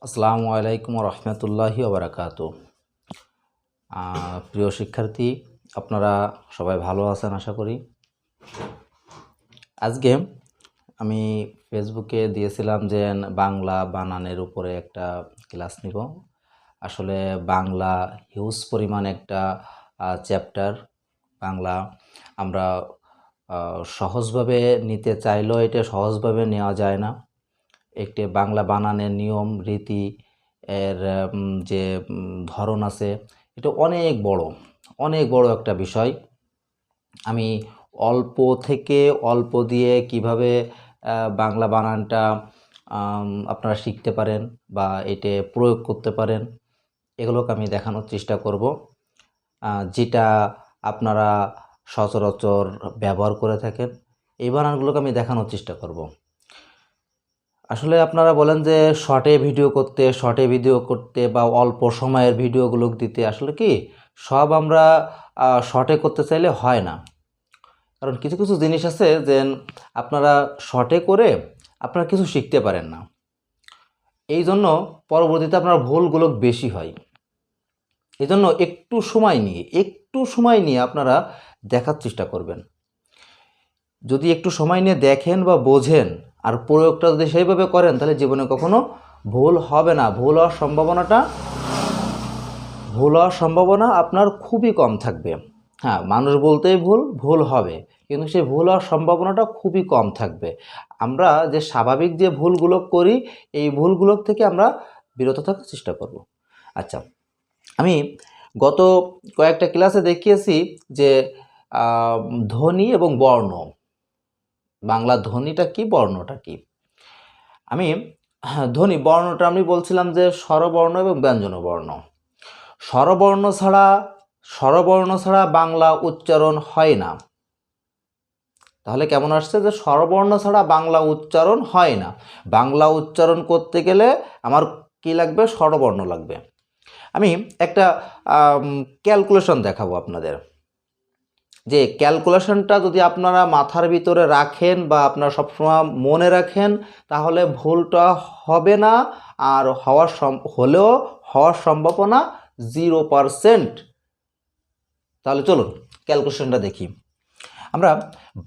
আসসালামু আলাইকুম রহমতুল্লাহি ওবরাকাতু। প্রিয় শিক্ষার্থী, আপনারা সবাই ভালো আছেন আশা করি। আজকে আমি ফেসবুকে দিয়েছিলাম যে বাংলা বানানের উপরে একটা ক্লাস নিব। আসলে বাংলা হিউজ পরিমাণ একটা চ্যাপ্টার। বাংলা আমরা সহজভাবে নিতে চাইলেও এটা সহজভাবে নেওয়া যায় না। একটি বাংলা বানানের নিয়ম রীতি এর যে ধরন আছে, এটা অনেক বড় একটা বিষয়। আমি অল্প থেকে অল্প দিয়ে কিভাবে বাংলা বানানটা আপনারা শিখতে পারেন বা এটা প্রয়োগ করতে পারেন, এগুলোকে আমি দেখানোর চেষ্টা করব। যেটা আপনারা সচরাচর ব্যবহার করে থাকেন, এই বানানগুলোকে আমি দেখানোর চেষ্টা করব। আসলে আপনারা বলেন যে শর্টে ভিডিও করতে বা অল্প সময়ের ভিডিওগুলো দিতে, আসলে কি সব আমরা শর্টে করতে চাইলে হয় না। কারণ কিছু কিছু জিনিস আছে যে আপনারা শর্টে করে আপনারা কিছু শিখতে পারেন না, এই জন্য পরবর্তীতে আপনার ভুলগুলো বেশি হয়। এই জন্য একটু সময় নিয়ে আপনারা দেখার চেষ্টা করবেন। যদি একটু সময় নিয়ে দেখেন বা বোঝেন আর প্রয়োগটা যদি সেইভাবে করেন, তাহলে জীবনে কখনো ভুল হবে না। ভুল হওয়ার সম্ভাবনা আপনার খুবই কম থাকবে। হ্যাঁ, মানুষ বলতেই ভুল হবে, কিন্তু সেই ভুল হওয়ার সম্ভাবনাটা খুবই কম থাকবে। আমরা যে স্বাভাবিক যে ভুলগুলো করি, এই ভুলগুলো থেকে আমরা বিরত থাকার চেষ্টা করব। আচ্ছা, আমি গত কয়েকটা ক্লাসে দেখিয়েছি যে ধ্বনি এবং বর্ণ, বাংলা ধ্বনিটা কি, বর্ণটা কি। আমি বর্ণটা আমি বলছিলাম যে স্বরবর্ণ এবং ব্যঞ্জনবর্ণ। স্বরবর্ণ ছাড়া বাংলা উচ্চারণ হয় না। তাহলে কেমন আসছে যে স্বরবর্ণ ছাড়া বাংলা উচ্চারণ হয় না। বাংলা উচ্চারণ করতে গেলে আমার কি লাগবে? স্বরবর্ণ লাগবে। আমি একটা ক্যালকুলেশন দেখাবো আপনাদের, যে ক্যালকুলেশনটা যদি আপনারা মাথার ভিতরে রাখেন বা আপনারা সবসময় মনে রাখেন, তাহলে ভুলটা হবে না। আর হলেও হওয়ার সম্ভাবনা 0%। তাহলে চলুন ক্যালকুলেশনটা দেখি। আমরা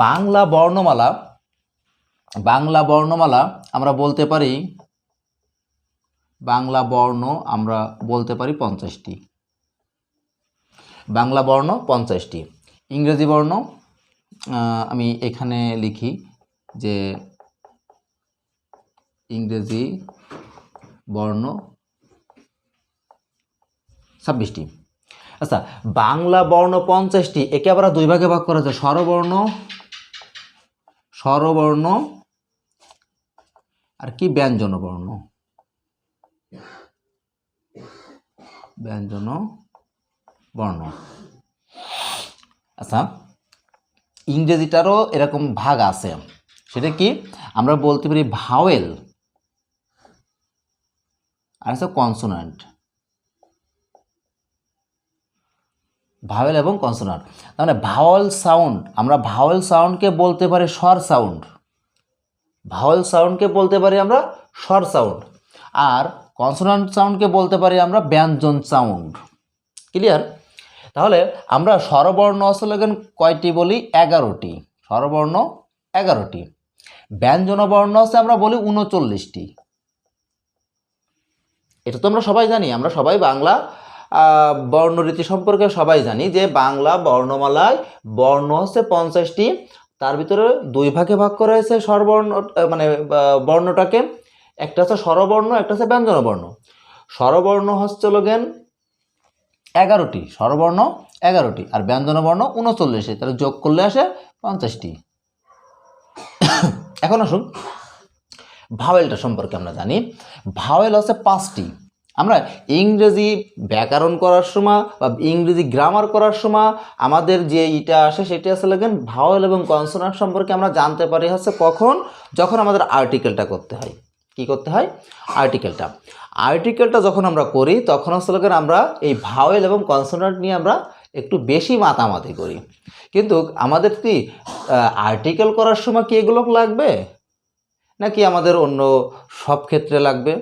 বাংলা বর্ণমালা আমরা বলতে পারি, বাংলা বর্ণ আমরা বলতে পারি 50টি। বাংলা বর্ণ 50টি। ইংরেজি বর্ণ আমি এখানে লিখি যে ইংরেজি বর্ণ 26টি। আচ্ছা, বাংলা বর্ণ 50টি, একে আবার দুই ভাগে ভাগ করা যায়, স্বরবর্ণ আর কি ব্যঞ্জনবর্ণ। আচ্ছা, ইংরেজিটারও এরকম ভাগ আছে। সেটা কি? আমরা বলতে পারি ভাওয়েল আর আছে কনসোনান্ট। ভাওয়েল এবং কনসোনান্ট, তার মানে আমরা ভাওয়েল সাউন্ডকে বলতে পারি স্বর সাউন্ড, আর কনসোনান্ট সাউন্ডকে বলতে পারি আমরা ব্যঞ্জন সাউন্ড। ক্লিয়ার? তাহলে আমরা স্বরবর্ণ আসলে কয়টি বলি? 11টি। স্বরবর্ণ 11টি। ব্যঞ্জনবর্ণ আছে আমরা বলি 39টি। এটা তো আমরা সবাই জানি, আমরা সবাই বাংলা বর্ণরীতি সম্পর্কে সবাই জানি যে বাংলা বর্ণমালায় বর্ণ হচ্ছে 50টি। তার ভিতরে দুই ভাগে ভাগ করা হয়েছে স্বরবর্ণ, মানে বর্ণটাকে। একটা হচ্ছে স্বরবর্ণ, একটা হচ্ছে ব্যঞ্জনবর্ণ। স্বরবর্ণ হচ্ছে 11টি, স্বরবর্ণ 11টি, আর ব্যঞ্জনবর্ণ 39টি। তাহলে যোগ করলে আসে 50টি। এখন আসুন ভাওয়েলটা সম্পর্কে আমরা জানি। ভাওয়েল হচ্ছে 5টি। আমরা ইংরেজি ব্যাকরণ করার সময় বা ইংরেজি গ্রামার করার সময় আমাদের যে এটা আসে, সেটা আসলে ভাওয়েল এবং কনসোনান্ট সম্পর্কে আমরা জানতে পারি হচ্ছে কখন? যখন আমাদের আর্টিকেলটা করতে হয়। কি করতে হয়? আর্টিকেলটা যখন আমরা করি, তখন আসলে আমরা এই ভাওয়েল এবং কনসোনান্ট নিয়ে আমরা একটু বেশি মাতামাতি করি। কিন্তু আমাদের কি আর্টিকেল করার সময় কি এগুলো লাগবে, নাকি আমাদের অন্য সব ক্ষেত্রে লাগবে?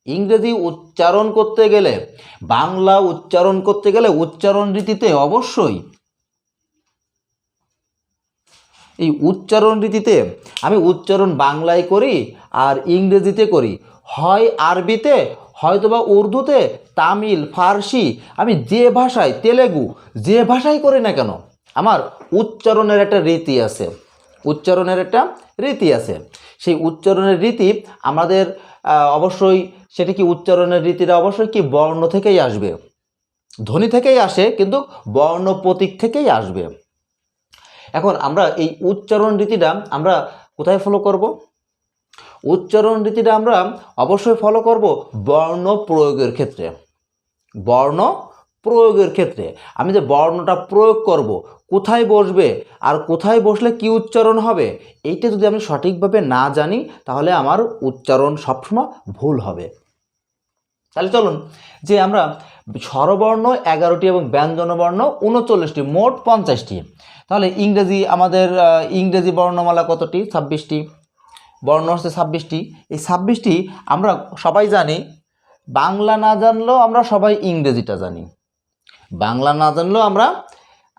ইংরেজি উচ্চারণ করতে গেলে, বাংলা উচ্চারণ করতে গেলে উচ্চারণ রীতিতে অবশ্যই এই উচ্চারণ রীতিতে আমি উচ্চারণ বাংলায় করি আর ইংরেজিতে করি, হয় আরবিতে, হয়তোবা উর্দুতে, তামিল, ফার্সি, আমি যে ভাষায়, তেলেগু, যে ভাষায় করি না কেন, আমার উচ্চারণের একটা রীতি আছে, উচ্চারণের একটা রীতি আছে। সেই উচ্চারণের রীতি আমাদের অবশ্যই, সেটা কি উচ্চারণের রীতিটা অবশ্যই কি বর্ণ থেকেই আসবে, ধ্বনি থেকেই আসে, কিন্তু বর্ণ প্রতীক থেকেই আসবে। এখন আমরা এই উচ্চারণ রীতিটা আমরা কোথায় ফলো করব? উচ্চারণ রীতিটা আমরা অবশ্যই ফলো করব বর্ণ প্রয়োগের ক্ষেত্রে। বর্ণ প্রয়োগের ক্ষেত্রে আমি যে বর্ণটা প্রয়োগ করব, কোথায় বসবে আর কোথায় বসলে কি উচ্চারণ হবে, এইটা যদি আমি সঠিকভাবে না জানি তাহলে আমার উচ্চারণ সবসময় ভুল হবে। তাহলে চলুন যে আমরা স্বরবর্ণ 11টি এবং ব্যঞ্জনবর্ণ 39টি, মোট 50টি। তাহলে ইংরেজি, আমাদের ইংরেজি বর্ণমালা কতটি? 26টি। বর্ণ হচ্ছে 26টি। এই 26টি আমরা সবাই জানি, বাংলা না জানলেও আমরা সবাই ইংরেজিটা জানি, বাংলা না জানলেও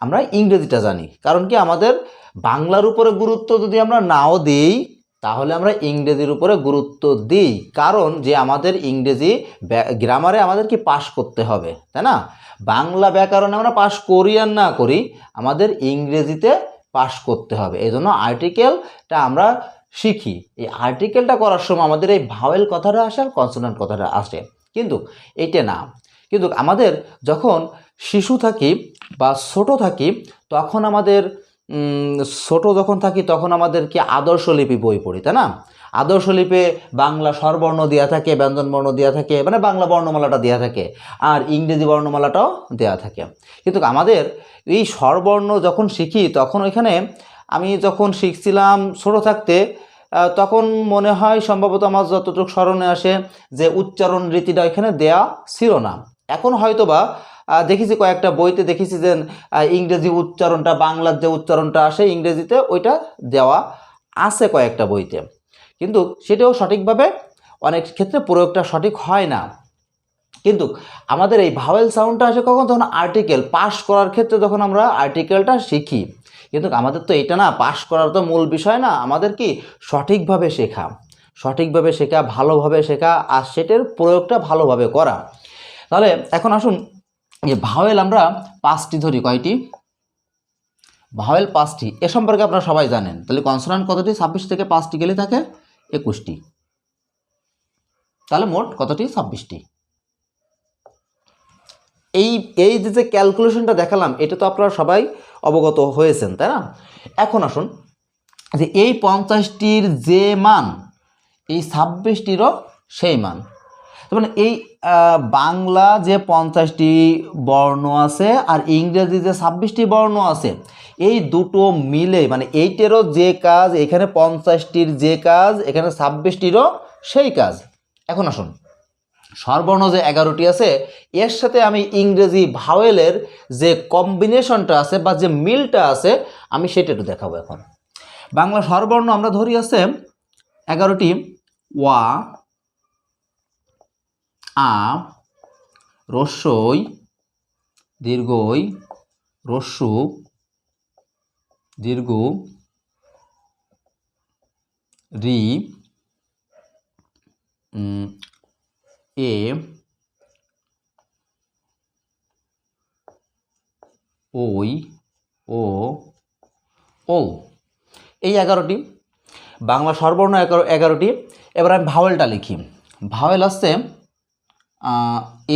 আমরা ইংরেজিটা জানি। কারণ কি, আমাদের বাংলার উপরে গুরুত্ব যদি আমরা নাও দিই তাহলে আমরা ইংরেজির উপরে গুরুত্ব দিই, কারণ যে আমাদের ইংরেজি গ্রামারে আমাদের কি পাশ করতে হবে, তাই না? বাংলা ব্যাকরণে আমরা পাশ করি আর না করি, আমাদের ইংরেজিতে পাশ করতে হবে। এই জন্য আর্টিকেলটা আমরা শিখি। এই আর্টিকেলটা করার সময় আমাদের এই ভাওয়েল কথাটা আসে আর কনসোনেন্ট কথাটা আসে, কিন্তু এইটা না। কিন্তু আমাদের যখন শিশু থাকি বা ছোট থাকি, তখন আমাদের ছোট যখন থাকি তখন আমাদের কি আদর্শলিপি বই পড়ি, তাই না? আদর্শলিপে বাংলা স্বরবর্ণ দেওয়া থাকে, ব্যঞ্জনবর্ণ দেওয়া থাকে, মানে বাংলা বর্ণমালাটা দেওয়া থাকে, আর ইংরেজি বর্ণমালাটাও দেওয়া থাকে। কিন্তু আমাদের এই স্বরবর্ণ যখন শিখি তখন ওইখানে, আমি যখন শিখছিলাম ছোট থাকতে, তখন মনে হয় সম্ভবত আমার যতটুকু স্মরণে আসে যে উচ্চারণ রীতিটা এখানে দেয়া ছিল না। এখন হয়তোবা দেখেছি কয়েকটা বইতে দেখেছি যে ইংরেজি উচ্চারণটা, বাংলার যে উচ্চারণটা আসে ইংরেজিতে, ওইটা দেওয়া আছে কয়েকটা বইতে, কিন্তু সেটাও সঠিকভাবে অনেক ক্ষেত্রে প্রয়োগটা সঠিক হয় না। কিন্তু আমাদের এই ভাওয়েল সাউন্ডটা আসে কখন? যখন আর্টিকেল পাস করার ক্ষেত্রে, যখন আমরা আর্টিকেলটা শিখি। কিন্তু আমাদের তো এটা না, পাস করার তো মূল বিষয় না, আমাদের কি সঠিকভাবে শেখা, সঠিকভাবে শেখা, ভালোভাবে শেখা, আর সেটার প্রয়োগটা ভালোভাবে করা। তাহলে এখন আসুন, যে ভাওয়েল আমরা 5টি ধরি। কয়টি? ভাওয়েল 5টি। এ সম্পর্কে আপনারা সবাই জানেন। তাহলে কনসোনান্ট কতটি? 26 থেকে 5টি গেলে থাকে 21টি। তাহলে মোট কতটি? 26টি। এই যে ক্যালকুলেশনটা দেখালাম, এটা তো আপনারা সবাই অবগত হয়েছেন, তাই না? এখন আসুন, যে এই 50টির যে মান, এই 26টিরও সেই মান। তার মানে এই বাংলা যে 50টি বর্ণ আছে আর ইংরেজি যে 26টি বর্ণ আছে, এই দুটো মিলে মানে এইটেরও যে কাজ, এখানে 50টির যে কাজ, এখানে 26টিরও সেই কাজ। এখন আসুন, স্বরবর্ণ যে 11টি আছে, এর সাথে আমি ইংরেজি ভাওয়েলের যে কম্বিনেশনটা আছে বা যে মিলটা আছে, আমি সেটা একটু দেখাবো। এখন বাংলা স্বরবর্ণ আমরা ধরি আছে 11টি। ওয়া, আ, রস্যই, দীর্ঘই, রস্যু, দীর্ঘ, রি, এ, ওই, ও, ও। এই 11টি বাংলা স্বরবর্ণ 11টি। এবার আমি ভাওয়েলটা লিখি। ভাওয়েল আসছে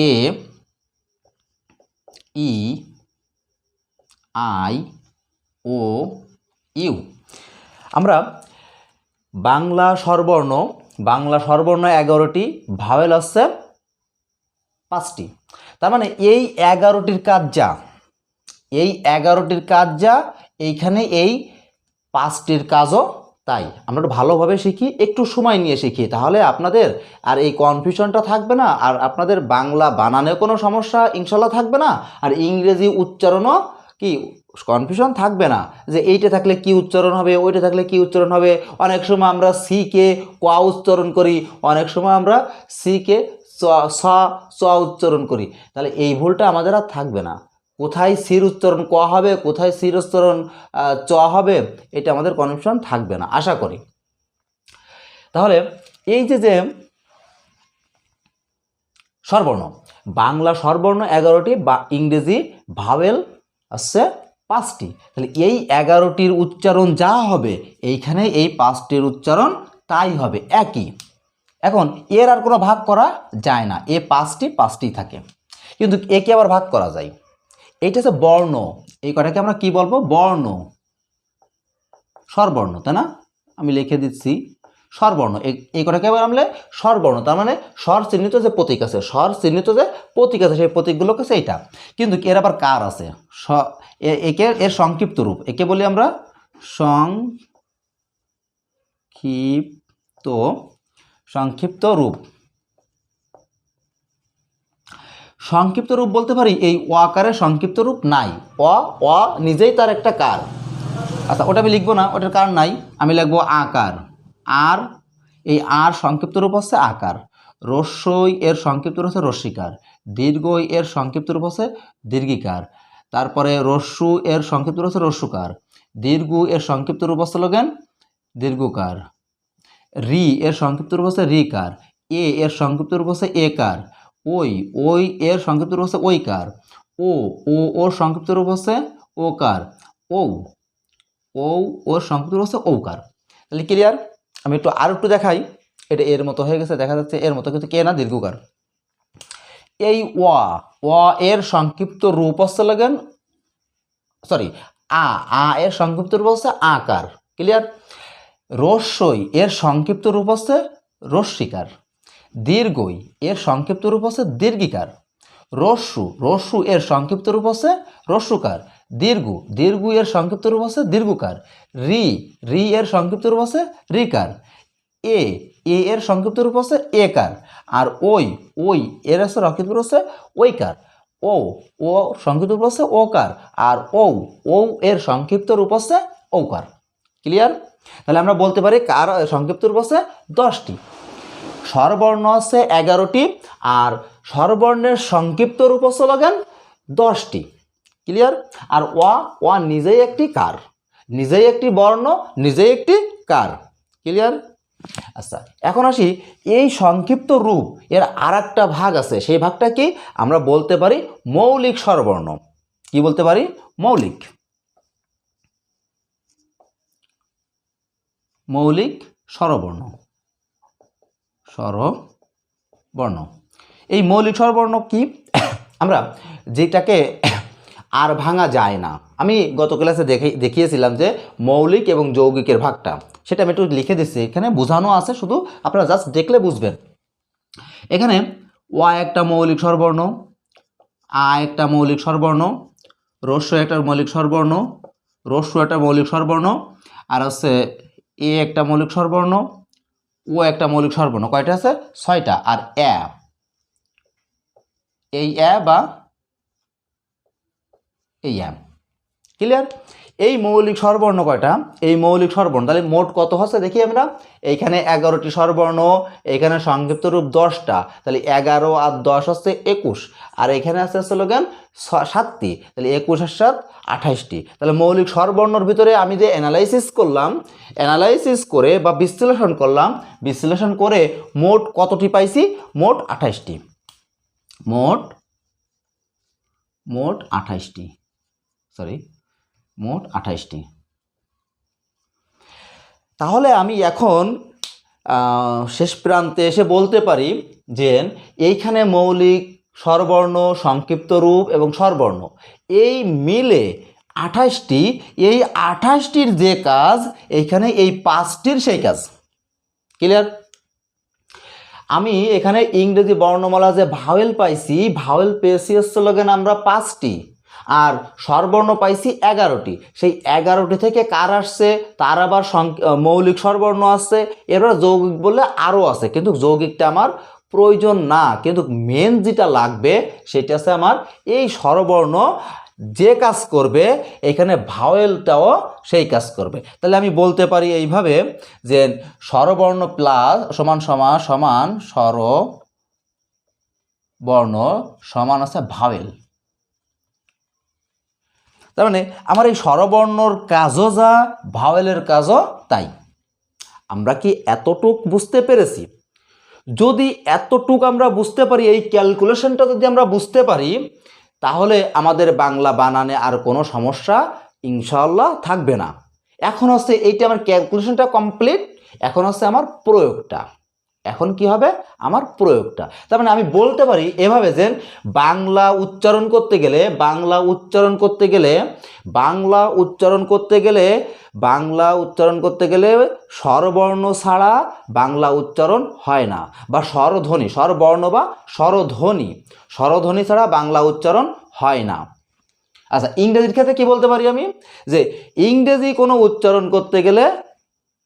এ, ই, আই, ও, ইউ। আমরা বাংলা স্বরবর্ণ 11টি, ভাওয়েল আসছে 5টি। তার মানে এই 11টির কাজ যা, এই 11টির কাজ যা, এইখানে এই 5টির কাজও তাই। আমরা একটু ভালোভাবে শিখি, একটু সময় নিয়ে শিখি, তাহলে আপনাদের আর এই কনফিউশনটা থাকবে না, আর আপনাদের বাংলা বানানেও কোনো সমস্যা ইনশাল্লাহ থাকবে না, আর ইংরেজি উচ্চারণও কি কনফিউশন থাকবে না, যে এইটা থাকলে কি উচ্চারণ হবে, ওইটা থাকলে কি উচ্চারণ হবে। অনেক সময় আমরা সি কে ক উচ্চারণ করি, অনেক সময় আমরা সি কে চ স চ উচ্চারণ করি, তাহলে এই ভুলটা আমাদের আর থাকবে না। কোথায় সির উচ্চারণ ক হবে, কোথায় সির উচ্চারণ চ হবে, এটা আমাদের কনফিউশন থাকবে না আশা করি। তাহলে এই যে স্বরবর্ণ, বাংলা স্বরবর্ণ 11টি, বা ইংরেজি ভাওয়েল আছে 5টি। তাহলে এই 11টির উচ্চারণ যা হবে এইখানে এই 5টির উচ্চারণ তাই হবে একই। এখন এর আর কোনো ভাগ করা যায় না, এ 5টি থাকে, কিন্তু একে আবার ভাগ করা যায়। এইটা হচ্ছে বর্ণ, এই কটাকে আমরা কি বলবো? বর্ণ, স্বরবর্ণ, তাই না? আমি লিখে দিচ্ছি স্বরবর্ণ, এই কটাকে আবার আমরা স্বরবর্ণ, তার মানে স্বর চিহ্নিত যে প্রতীক আছে, স্বর চিহ্নিত যে প্রতীক আছে সেই প্রতীকগুলোকে সেইটা। কিন্তু এর আবার কার আছে, একে এর সংক্ষিপ্ত রূপ, একে বলি আমরা সংক্ষিপ্ত রূপ। সংক্ষিপ্ত রূপ বলতে পারি এই অ আকারের সংক্ষিপ্ত রূপ নাই, অ নিজেই তার একটা কার। আচ্ছা, ওটা আমি লিখবো না, ওটার কার নাই, আমি লিখবো আকার। আর এই আর সংক্ষিপ্ত রূপ হচ্ছে আকার। রস্যই এর সংক্ষিপ্ত রূপ হচ্ছে রস্যিকার। দীর্ঘই এর সংক্ষিপ্ত রূপ হচ্ছে দীর্ঘিকার। তারপরে রস্যু এর সংক্ষিপ্ত রূপ হচ্ছে রস্যুকার। দীর্ঘ এর সংক্ষিপ্ত রূপ হচ্ছে লগেন দীর্ঘকার। রি এর সংক্ষিপ্ত রূপ হচ্ছে রিকার। এর সংক্ষিপ্ত রূপ হচ্ছে একার। ওই এর সংক্ষিপ্ত রূপ হচ্ছে ওইকার। ওর সংক্ষিপ্ত রূপ হচ্ছে ওকার। ওর সংক্ষিপ্ত রূপ হচ্ছে ঔকার। তাহলে ক্লিয়ার? আমি আর একটু দেখাই, এটা এর মতো হয়ে গেছে, দেখা যাচ্ছে এর মতো, কিন্তু কে না, দীর্ঘকার। এই অ এর সংক্ষিপ্ত রূপ হচ্ছে লাগেন আ এর সংক্ষিপ্ত রূপ হচ্ছে আকার। ক্লিয়ার? রস্যই এর সংক্ষিপ্ত রূপ হচ্ছে রস্যিকার। দীর্ঘই এর সংক্ষিপ্ত রূপ হচ্ছে দীর্ঘিকার। রস্যু এর সংক্ষিপ্ত রূপ হচ্ছে রস্যুকার। দীর্ঘ এর সংক্ষিপ্ত রূপ হচ্ছে দীর্ঘকার। রি এর সংক্ষিপ্ত রূপ হচ্ছে রিকার। এ এর সংক্ষিপ্ত রূপ হচ্ছে একার। আর ওই এর সংক্ষিপ্ত রূপ হচ্ছে ওইকার। ও সংক্ষিপ্ত রূপ হচ্ছে ওকার। আর এর সংক্ষিপ্ত রূপ হচ্ছে ঔকার। ক্লিয়ার? তাহলে আমরা বলতে পারি কার সংক্ষিপ্ত রূপ হচ্ছে 10টি, স্বরবর্ণ হচ্ছে 11টি, আর স্বরবর্ণের সংক্ষিপ্ত রূপ হচ্ছে লগেন 10টি। ক্লিয়ার? আর অ নিজেই একটি কার, নিজেই একটি বর্ণ, নিজেই একটি কার। ক্লিয়ার? আচ্ছা, এখন আসি এই সংক্ষিপ্ত রূপ এর আর একটা ভাগ আছে, সেই ভাগটা কি আমরা বলতে পারি মৌলিক স্বরবর্ণ। কি বলতে পারি? মৌলিক স্বরবর্ণ। এই মৌলিক স্বরবর্ণ কি? আমরা যেটাকে আর ভাঙা যায় না, আমি গত ক্লাসে দেখিয়েছিলাম যে মৌলিক এবং যৌগিকের ভাগটা, সেটা আমি একটু লিখে দিচ্ছি, এখানে বোঝানো আছে, শুধু আপনারা জাস্ট দেখলে বুঝবেন। এখানে একটা মৌলিক স্বরবর্ণ, একটা মৌলিক স্বরবর্ণ, রস্য একটা মৌলিক স্বরবর্ণ, একটা মৌলিক স্বরবর্ণ, আর হচ্ছে একটা মৌলিক স্বরবর্ণ, একটা মৌলিক স্বরবর্ণ। কয়টা আছে? 6টা। আর এই বা এই ক্লিয়ার? এই মৌলিক স্বরবর্ণ কয়টা? এই মৌলিক স্বরবর্ণ তাহলে মোট কত হচ্ছে দেখি আমরা। এইখানে 11টি স্বরবর্ণ, এখানে সংক্ষিপ্ত রূপ 10টা, তাহলে 11 আর 10 হচ্ছে 21, আর এখানে আছে স্লোগান 7টি, তাহলে 21 আর 7 28টি। তাহলে মৌলিক স্বরবর্ণর ভিতরে আমি যে অ্যানালাইসিস করে বা বিশ্লেষণ করে মোট কতটি পাইছি? মোট 28টি। মোট 28টি, মোট 28টি। তাহলে আমি এখন শেষ প্রান্তে এসে বলতে পারি যে এইখানে মৌলিক স্বরবর্ণ, সংক্ষিপ্ত রূপ এবং স্বরবর্ণ এই মিলে 28টি। এই 28টির যে কাজ, এইখানে এই 5টির সেই কাজ। ক্লিয়ার? আমি এখানে ইংরেজি বর্ণমালা যে ভাওয়েল পাইছি, ভাওয়েল পেয়েছি হচ্ছে লগেন আমরা 5টি, আর স্বরবর্ণ পাইছি 11টি। সেই 11টি থেকে কার আসছে? তার আবার মৌলিক স্বরবর্ণ আসছে। এবার যৌগিক বললে আরও আছে, কিন্তু যৌগিকটা আমার প্রয়োজন না, কিন্তু মেন যেটা লাগবে সেটা আছে আমার এই স্বরবর্ণ যে কাজ করবে, এখানে ভাওয়েলটাও সেই কাজ করবে। তাহলে আমি বলতে পারি এইভাবে যে স্বরবর্ণ প্লাস সমান স্বরবর্ণ বর্ণ সমান আছে ভাওয়েল। তার মানে আমার এই স্বরবর্ণর কাজও যা, ভাওয়েলের কাজও তাই। আমরা কি এতটুক বুঝতে পেরেছি? যদি এতটুক আমরা বুঝতে পারি, এই ক্যালকুলেশনটা যদি আমরা বুঝতে পারি, তাহলে আমাদের বাংলা বানানে আর কোনো সমস্যা ইনশাআল্লাহ থাকবে না। এখন হচ্ছে এইটা আমার ক্যালকুলেশনটা কমপ্লিট, এখন হচ্ছে আমার প্রয়োগটা। এখন কি হবে? আমার প্রয়োগটা। তার মানে আমি বলতে পারি এভাবে যে বাংলা উচ্চারণ করতে গেলে, বাংলা উচ্চারণ করতে গেলে, বাংলা উচ্চারণ করতে গেলে, বাংলা উচ্চারণ করতে গেলে স্বরবর্ণ ছাড়া বাংলা উচ্চারণ হয় না, বা স্বরধ্বনি, স্বরবর্ণ বা স্বরধ্বনি, স্বরধ্বনি ছাড়া বাংলা উচ্চারণ হয় না। আচ্ছা, ইংরেজির ক্ষেত্রে কি বলতে পারি আমি? যে ইংরেজি কোনো উচ্চারণ করতে গেলে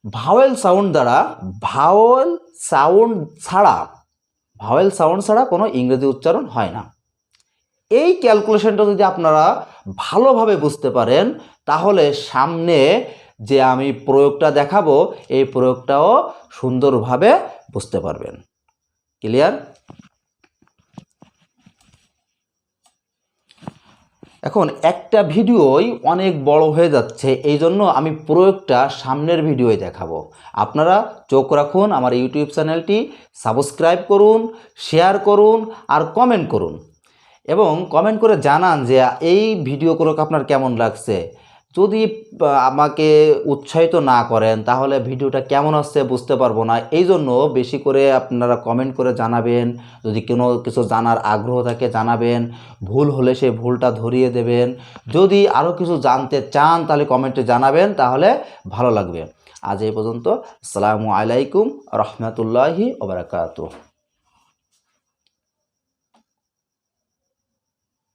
ভাওয়েল সাউন্ড দ্বারা, ভাওয়েল সাউন্ড ছাড়া, ভাওয়েল সাউন্ড ছাড়া কোনো ইংরেজি উচ্চারণ হয় না। এই ক্যালকুলেশনটা যদি আপনারা ভালোভাবে বুঝতে পারেন, তাহলে সামনে যে আমি প্রয়োগটা দেখাবো, এই প্রয়োগটাও সুন্দরভাবে বুঝতে পারবেন। ক্লিয়ার? এখন একটা ভিডিওই অনেক বড় হয়ে যাচ্ছে, এই জন্য আমি প্রয়োগটা সামনের ভিডিওয় দেখাবো। আপনারা চোখ রাখুন, আমার ইউটিউব চ্যানেলটি সাবস্ক্রাইব করুন, শেয়ার করুন আর কমেন্ট করুন, এবং কমেন্ট করে জানান যে এই ভিডিওগুলো আপনার কেমন লাগছে। যদি আমাকে উৎসাহিত না করেন, তাহলে ভিডিওটা কেমন হচ্ছে বুঝতে পারবো না। এই জন্য বেশি করে আপনারা কমেন্ট করে জানাবেন। যদি কোনো কিছু জানার আগ্রহ থাকে জানাবেন, ভুল হলে সেই ভুলটা ধরিয়ে দেবেন। যদি আরও কিছু জানতে চান তাহলে কমেন্টে জানাবেন, তাহলে ভালো লাগবে। আজ এই পর্যন্ত। আসসালামু আলাইকুম রহমতুল্লাহি ওয়া বারাকাতুহু।